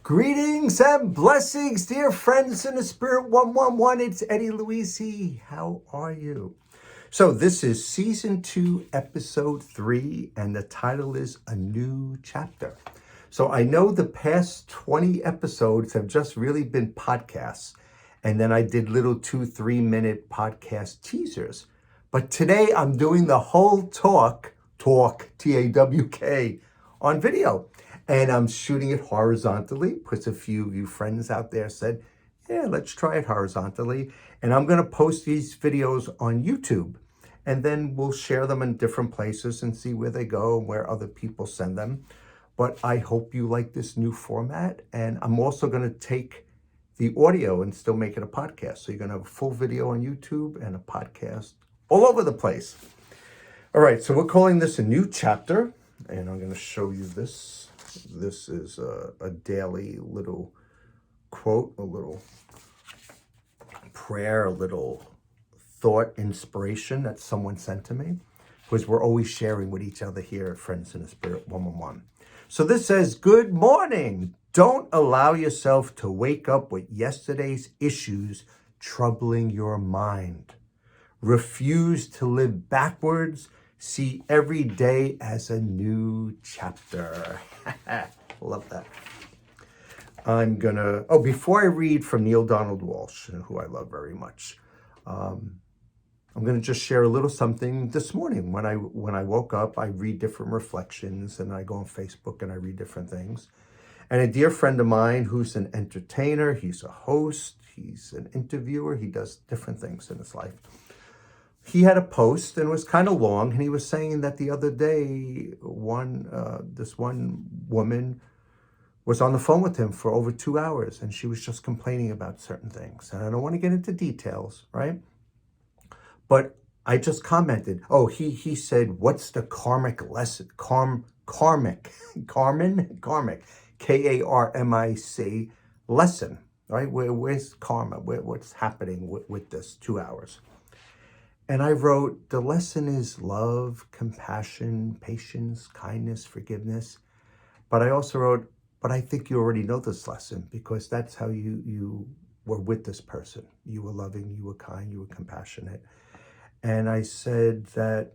Greetings and blessings, dear friends in the Spirit 111. It's Eddie Luisi. How are you? So this is season 2, episode 3, and the title is A New Chapter. So I know the past 20 episodes have just really been podcasts, and then I did little 2-3 minute podcast teasers. But today I'm doing the whole talk, T-A-W-K, on video. And I'm shooting it horizontally, because a few of you friends out there said, yeah, let's try it horizontally. And I'm going to post these videos on YouTube. And then we'll share them in different places and see where they go and where other people send them. But I hope you like this new format. And I'm also going to take the audio and still make it a podcast. So you're going to have a full video on YouTube and a podcast all over the place. All right, so we're calling this a new chapter. And I'm going to show you this. This is a daily little quote, a little prayer, a little thought, inspiration that someone sent to me, because we're always sharing with each other here at Friends in the Spirit 111. So this says, good morning. Don't allow yourself to wake up with yesterday's issues troubling your mind. Refuse to live backwards. See every day as a new chapter. Love that. Before I read from Neil Donald Walsh, who I love very much, I'm going to just share a little something this morning. When I woke up, I read different reflections, and I go on Facebook and I read different things. And a dear friend of mine who's an entertainer, he's a host, he's an interviewer, he does different things in his life. He had a post, and it was kind of long, and he was saying that the other day, this one woman was on the phone with him for over 2 hours, and she was just complaining about certain things. And I don't want to get into details, right? But I just commented, he said, what's the karmic lesson? Karmic, K-A-R-M-I-C lesson, right? Where's karma? What's happening with this 2 hours? And I wrote, the lesson is love, compassion, patience, kindness, forgiveness. But I also wrote, but I think you already know this lesson, because that's how you were with this person. You were loving, you were kind, you were compassionate. And I said that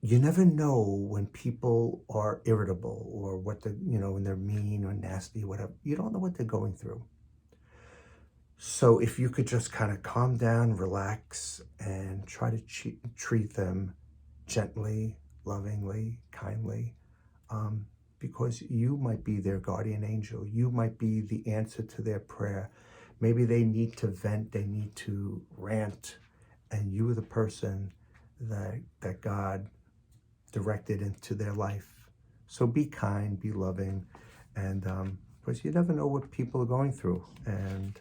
you never know when people are irritable or when they're mean or nasty, whatever. You don't know what they're going through. So if you could just kind of calm down, relax, and try to treat them gently, lovingly, kindly, because you might be their guardian angel. You might be the answer to their prayer. Maybe they need to vent, they need to rant, and you are the person that God directed into their life. So be kind, be loving, and because you never know what people are going through. And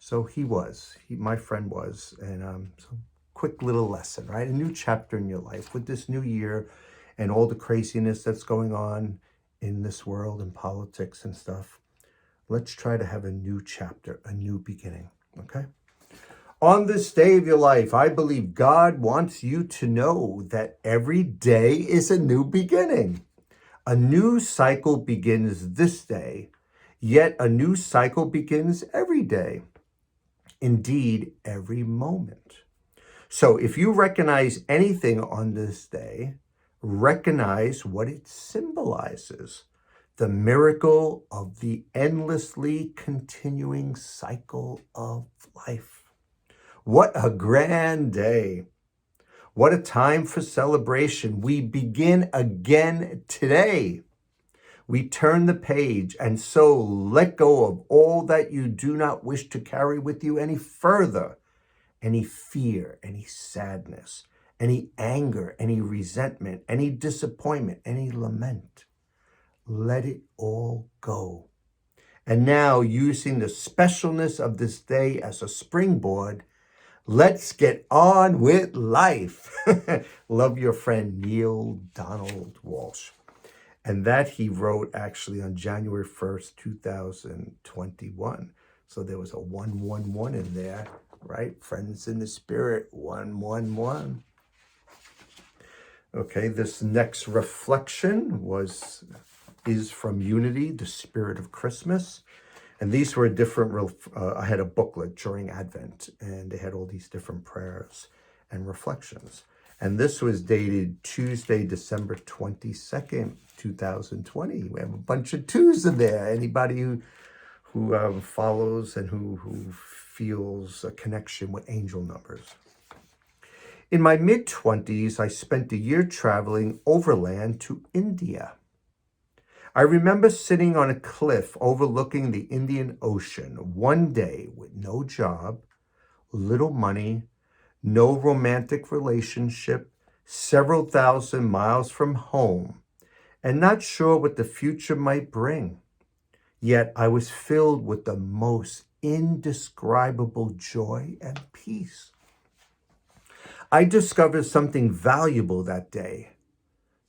so my friend was, and so quick little lesson, right? A new chapter in your life with this new year and all the craziness that's going on in this world and politics and stuff. Let's try to have a new chapter, a new beginning, okay? On this day of your life, I believe God wants you to know that every day is a new beginning. A new cycle begins this day, yet a new cycle begins every day. Indeed, every moment. So if you recognize anything on this day, recognize what it symbolizes. The miracle of the endlessly continuing cycle of life. What a grand day. What a time for celebration. We begin again today. We turn the page and so let go of all that you do not wish to carry with you any further. Any fear, any sadness, any anger, any resentment, any disappointment, any lament. Let it all go. And now, using the specialness of this day as a springboard, let's get on with life. Love, your friend, Neil Donald Walsh. And that he wrote actually on January 1st, 2021. So there was a 111 in there, right? Friends in the Spirit, 111. Okay, this next reflection was is from Unity, the Spirit of Christmas. And these were different, I had a booklet during Advent, and they had all these different prayers and reflections. And this was dated Tuesday, December 22nd, 2020. We have a bunch of twos in there. Anybody who follows and who feels a connection with angel numbers. In my mid-20s, I spent a year traveling overland to India. I remember sitting on a cliff overlooking the Indian Ocean one day with no job, little money, no romantic relationship, several thousand miles from home, and not sure what the future might bring. Yet I was filled with the most indescribable joy and peace. I discovered something valuable that day.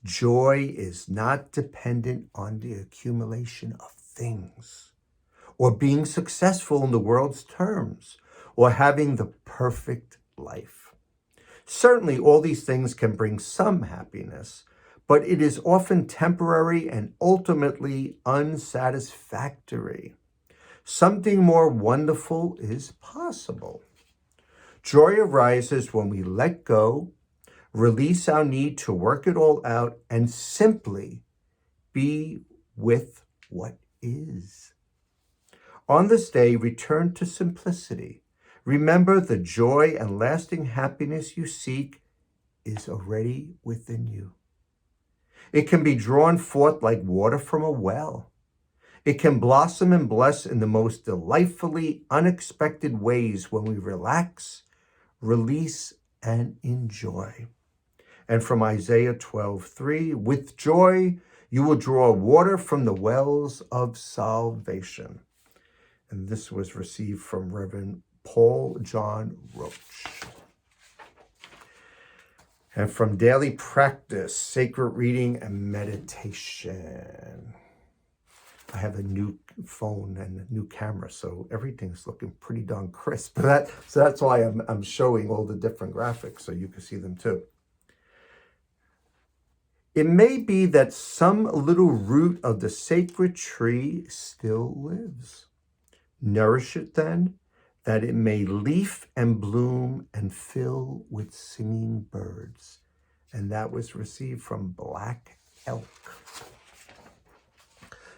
Joy is not dependent on the accumulation of things, or being successful in the world's terms, or having the perfect life. Certainly, all these things can bring some happiness, but it is often temporary and ultimately unsatisfactory. Something more wonderful is possible. Joy arises when we let go, release our need to work it all out, and simply be with what is. On this day, return to simplicity. Remember, the joy and lasting happiness you seek is already within you. It can be drawn forth like water from a well. It can blossom and bless in the most delightfully unexpected ways when we relax, release, and enjoy. And from Isaiah 12:3, with joy you will draw water from the wells of salvation. And this was received from Reverend Paul John Roach. And from Daily Practice, Sacred Reading and Meditation. I have a new phone and a new camera, so everything's looking pretty darn crisp. So that's why I'm showing all the different graphics so you can see them too. It may be that some little root of the sacred tree still lives. Nourish it then, that it may leaf and bloom and fill with singing birds. And that was received from Black Elk.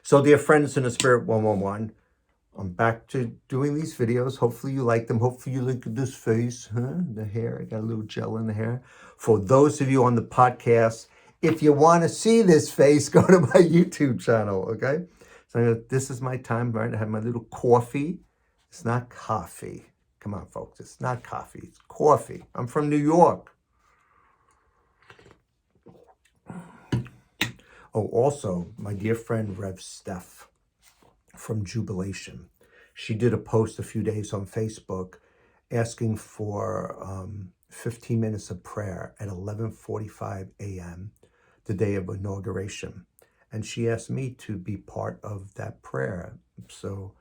So dear friends in the Spirit 111, I'm back to doing these videos. Hopefully you like them. Hopefully you look at this face, the hair. I got a little gel in the hair. For those of you on the podcast, if you want to see this face, go to my YouTube channel, okay? So this is my time, right? I have my little coffee. It's not coffee. Come on, folks. It's not coffee. It's coffee. I'm from New York. Oh, also, my dear friend, Rev Steph from Jubilation. She did a post a few days on Facebook asking for 15 minutes of prayer at 11:45 a.m., the day of inauguration. And she asked me to be part of that prayer. So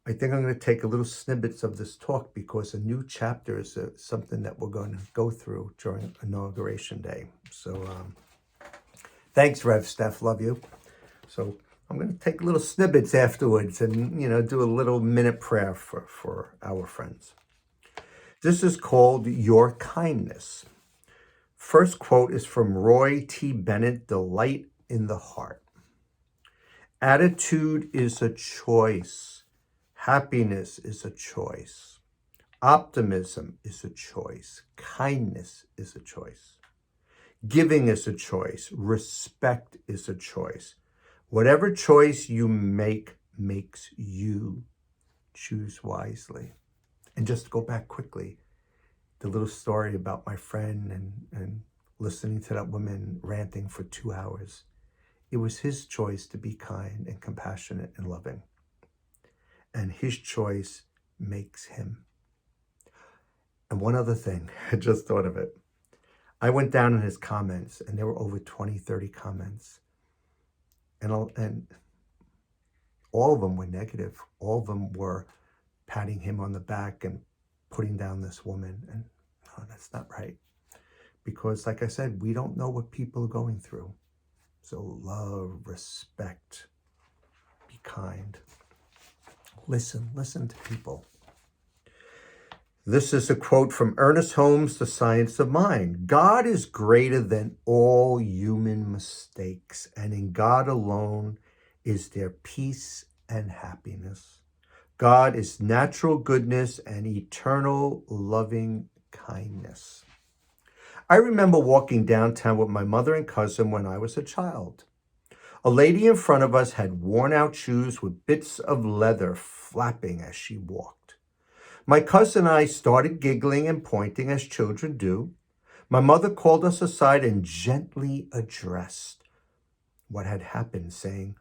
I think I'm going to take a little snippets of this talk because a new chapter is something that we're going to go through during Inauguration Day. So thanks, Rev Steph. Love you. So I'm going to take little snippets afterwards and, do a little minute prayer for our friends. This is called Your Kindness. First quote is from Roy T. Bennett, The Light in the Heart. Attitude is a choice. Happiness is a choice. Optimism is a choice. Kindness is a choice. Giving is a choice. Respect is a choice. Whatever choice you make makes you. Choose wisely. And just to go back quickly, the little story about my friend and listening to that woman ranting for 2 hours. It was his choice to be kind and compassionate and loving. And his choice makes him. And one other thing, I just thought of it. I went down in his comments, and there were over 20, 30 comments. And all of them were negative. All of them were patting him on the back and putting down this woman. And no, that's not right. Because like I said, we don't know what people are going through. So love, respect, be kind. Listen to people. This is a quote from Ernest Holmes, The Science of Mind. God is greater than all human mistakes, and in God alone is there peace and happiness. God is natural goodness and eternal loving kindness. I remember walking downtown with my mother and cousin when I was a child. A lady in front of us had worn out shoes with bits of leather flapping as she walked. My cousin and I started giggling and pointing as children do. My mother called us aside and gently addressed what had happened, saying,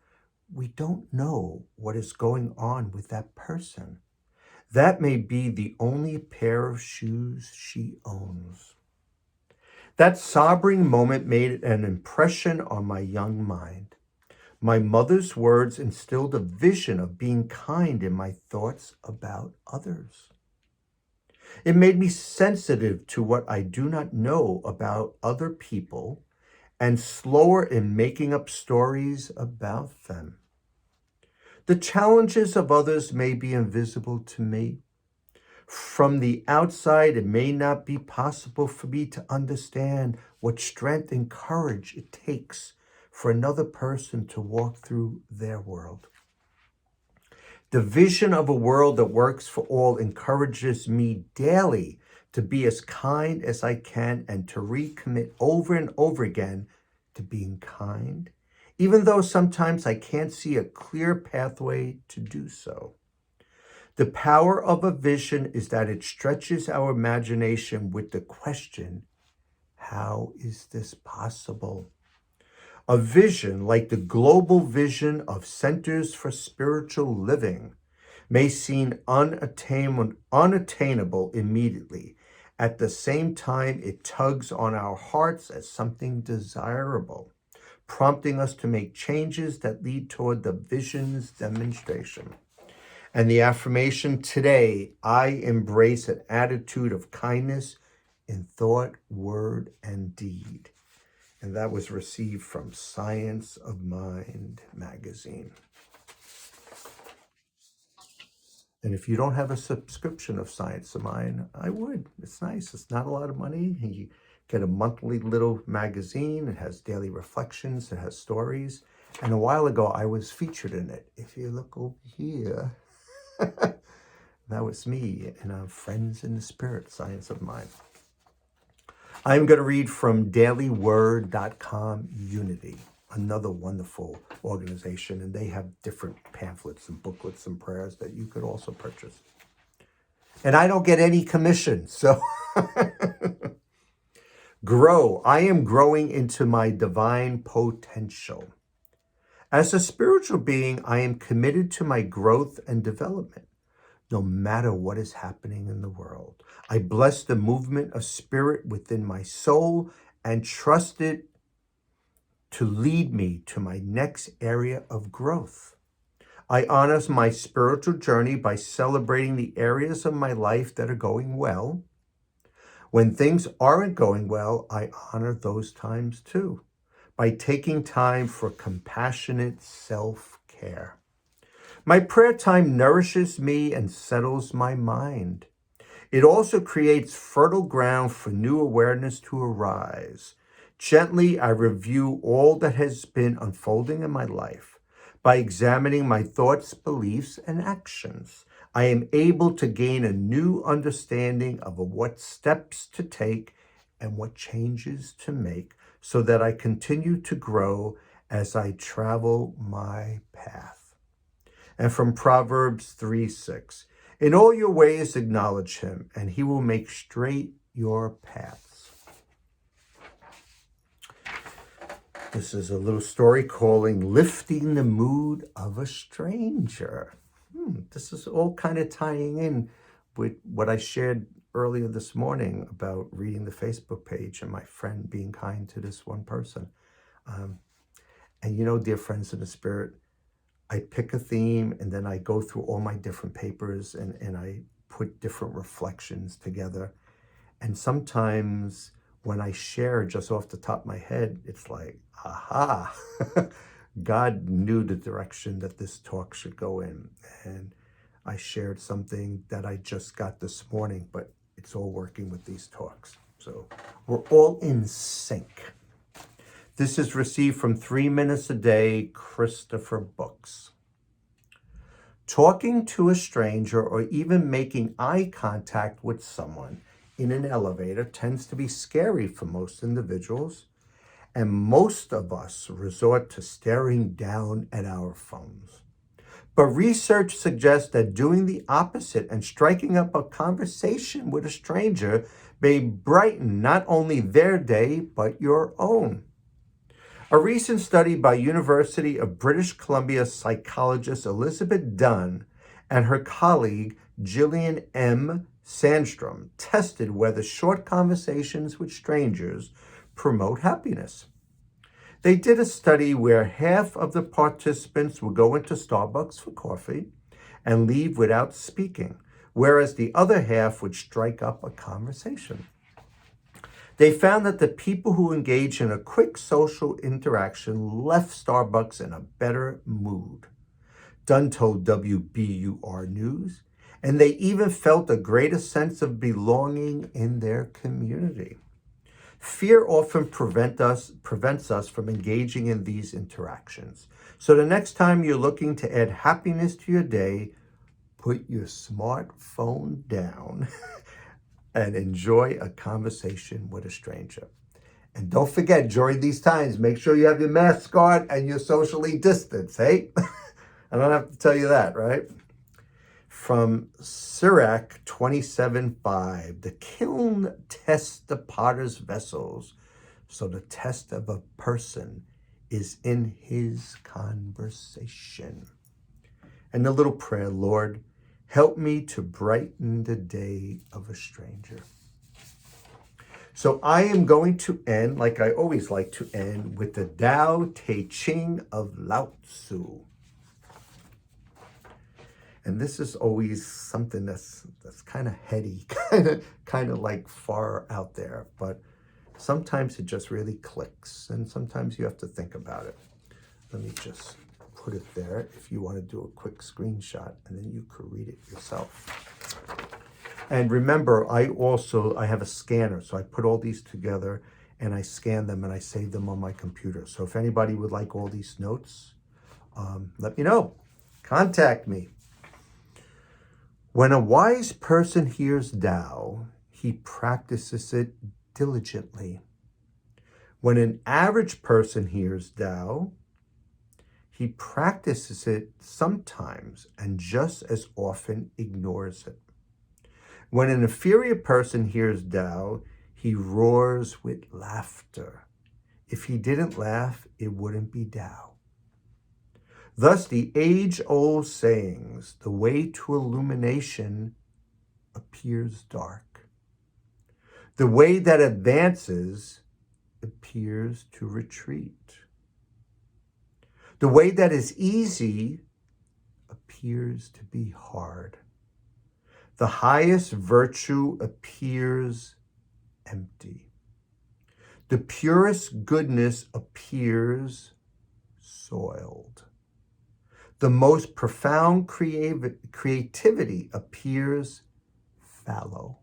"We don't know what is going on with that person. That may be the only pair of shoes she owns." That sobering moment made an impression on my young mind. My mother's words instilled a vision of being kind in my thoughts about others. It made me sensitive to what I do not know about other people and slower in making up stories about them. The challenges of others may be invisible to me. From the outside, it may not be possible for me to understand what strength and courage it takes for another person to walk through their world. The vision of a world that works for all encourages me daily to be as kind as I can and to recommit over and over again to being kind, even though sometimes I can't see a clear pathway to do so. The power of a vision is that it stretches our imagination with the question, how is this possible? A vision like the global vision of Centers for Spiritual Living may seem unattainable immediately. At the same time, it tugs on our hearts as something desirable, prompting us to make changes that lead toward the vision's demonstration. And the affirmation today, I embrace an attitude of kindness in thought, word, and deed. And that was received from Science of Mind magazine. And if you don't have a subscription of Science of Mind, I would. It's nice. It's not a lot of money. You get a monthly little magazine. It has daily reflections. It has stories. And a while ago, I was featured in it. If you look over here, that was me in Friends in the Spirit, Science of Mind. I'm going to read from dailyword.com Unity, another wonderful organization, and they have different pamphlets and booklets and prayers that you could also purchase. And I don't get any commission, so grow. I am growing into my divine potential. As a spiritual being, I am committed to my growth and development, no matter what is happening in the world. I bless the movement of spirit within my soul and trust it to lead me to my next area of growth. I honor my spiritual journey by celebrating the areas of my life that are going well. When things aren't going well, I honor those times too, by taking time for compassionate self-care. My prayer time nourishes me and settles my mind. It also creates fertile ground for new awareness to arise. Gently, I review all that has been unfolding in my life. By examining my thoughts, beliefs, and actions, I am able to gain a new understanding of what steps to take and what changes to make so that I continue to grow as I travel my path. And from Proverbs 3:6, in all your ways acknowledge him, and he will make straight your paths. This is a little story calling Lifting the Mood of a Stranger. This is all kind of tying in with what I shared earlier this morning about reading the Facebook page and my friend being kind to this one person. And you know, dear friends in the spirit, I pick a theme and then I go through all my different papers and I put different reflections together. And sometimes when I share just off the top of my head, it's like, aha, God knew the direction that this talk should go in. And I shared something that I just got this morning, but it's all working with these talks. So we're all in sync. This is received from 3 Minutes a Day, Christopher Books. Talking to a stranger or even making eye contact with someone in an elevator tends to be scary for most individuals, and most of us resort to staring down at our phones. But research suggests that doing the opposite and striking up a conversation with a stranger may brighten not only their day, but your own. A recent study by University of British Columbia psychologist Elizabeth Dunn and her colleague Gillian M. Sandstrom tested whether short conversations with strangers promote happiness. They did a study where half of the participants would go into Starbucks for coffee and leave without speaking, whereas the other half would strike up a conversation. They found that the people who engaged in a quick social interaction left Starbucks in a better mood. Dunn told WBUR News, and they even felt a greater sense of belonging in their community. Fear often prevents us from engaging in these interactions. So the next time you're looking to add happiness to your day, put your smartphone down and enjoy a conversation with a stranger. And don't forget, during these times, make sure you have your mask on and you're socially distanced, hey? I don't have to tell you that, right? From Sirach 27:5, the kiln tests the potter's vessels, so the test of a person is in his conversation. And the little prayer, Lord, help me to brighten the day of a stranger. So I am going to end, like I always like to end, with the Tao Te Ching of Lao Tzu. And this is always something that's kind of heady, kind of like far out there. But sometimes it just really clicks, and sometimes you have to think about it. Let me just put it there if you want to do a quick screenshot, and then you could read it yourself. And remember, I have a scanner, so I put all these together and I scan them and I save them on my computer. So if anybody would like all these notes, let me know. Contact me. When a wise person hears Tao, he practices it diligently. When an average person hears Tao, he practices it sometimes and just as often ignores it. When an inferior person hears Tao, he roars with laughter. If he didn't laugh, it wouldn't be Tao. Thus, the age-old sayings, the way to illumination appears dark. The way that advances appears to retreat. The way that is easy appears to be hard. The highest virtue appears empty. The purest goodness appears soiled. The most profound creativity appears fallow.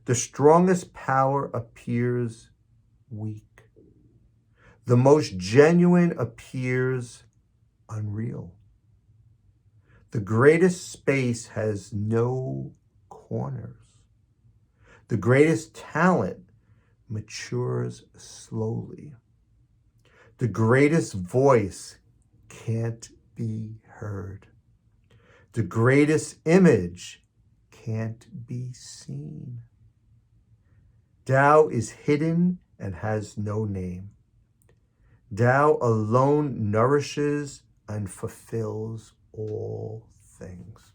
The strongest power appears weak. The most genuine appears unreal. The greatest space has no corners. The greatest talent matures slowly. The greatest voice can't be heard. The greatest image can't be seen. Tao is hidden and has no name. Tao alone nourishes and fulfills all things.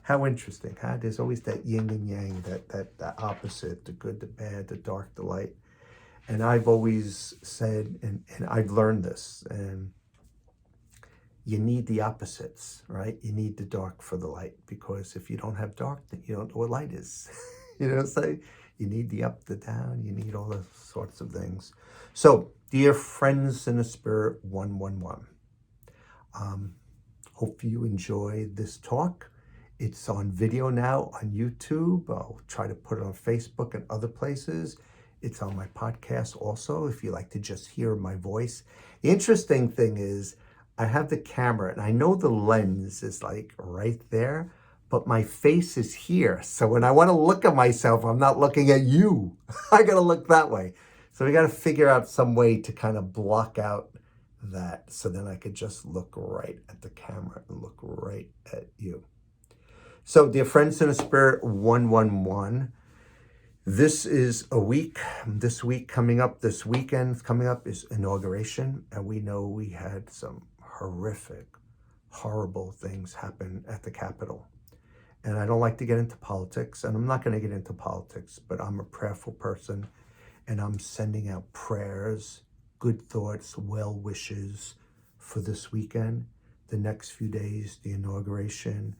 How interesting, huh? There's always that yin and yang, that opposite, the good, the bad, the dark, the light. And I've always said, and I've learned this, and you need the opposites, right? You need the dark for the light, because if you don't have dark, then you don't know what light is. So You need the up, the down, you need all those sorts of things. So, dear friends in the spirit 111, hope you enjoy this talk. It's on video now on YouTube. I'll try to put it on Facebook and other places. It's on my podcast also, if you like to just hear my voice. The interesting thing is I have the camera and I know the lens is like right there, but my face is here. So when I want to look at myself, I'm not looking at you. I got to look that way. So we got to figure out some way to kind of block out that, so then I could just look right at the camera and look right at you. So, dear friends in the spirit 111, this is a week. This week coming up, this weekend coming up is inauguration. And we know we had some horrific, horrible things happen at the Capitol. And I don't like to get into politics, and I'm not going to get into politics, but I'm a prayerful person, and I'm sending out prayers, good thoughts, well wishes for this weekend, the next few days, the inauguration,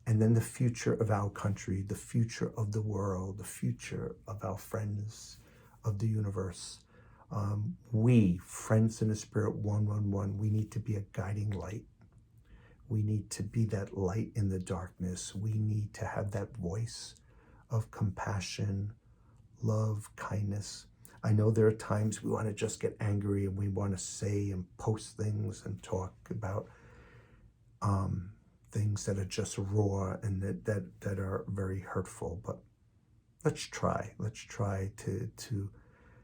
and then the future of our country, the future of the world, the future of our friends of the universe. We, friends in the spirit 111, we need to be a guiding light. We need to be that light in the darkness. We need to have that voice of compassion, love, kindness. I know there are times we want to just get angry and we want to say and post things and talk about things that are just raw and that are very hurtful. But let's try to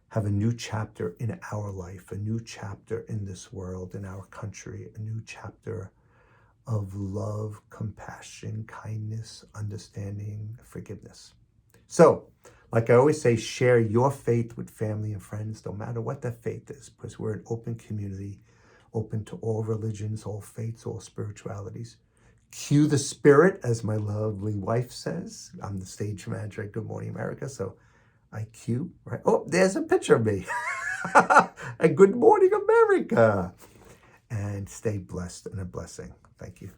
have a new chapter in our life, a new chapter in this world, in our country, a new chapter of love, compassion, kindness, understanding, forgiveness. So, like I always say, share your faith with family and friends, no matter what that faith is, because we're an open community, open to all religions, all faiths, all spiritualities. Cue the spirit, as my lovely wife says. I'm the stage manager at Good Morning America, so I cue, right? Oh, there's a picture of me. And Good Morning America. And stay blessed and a blessing. Thank you.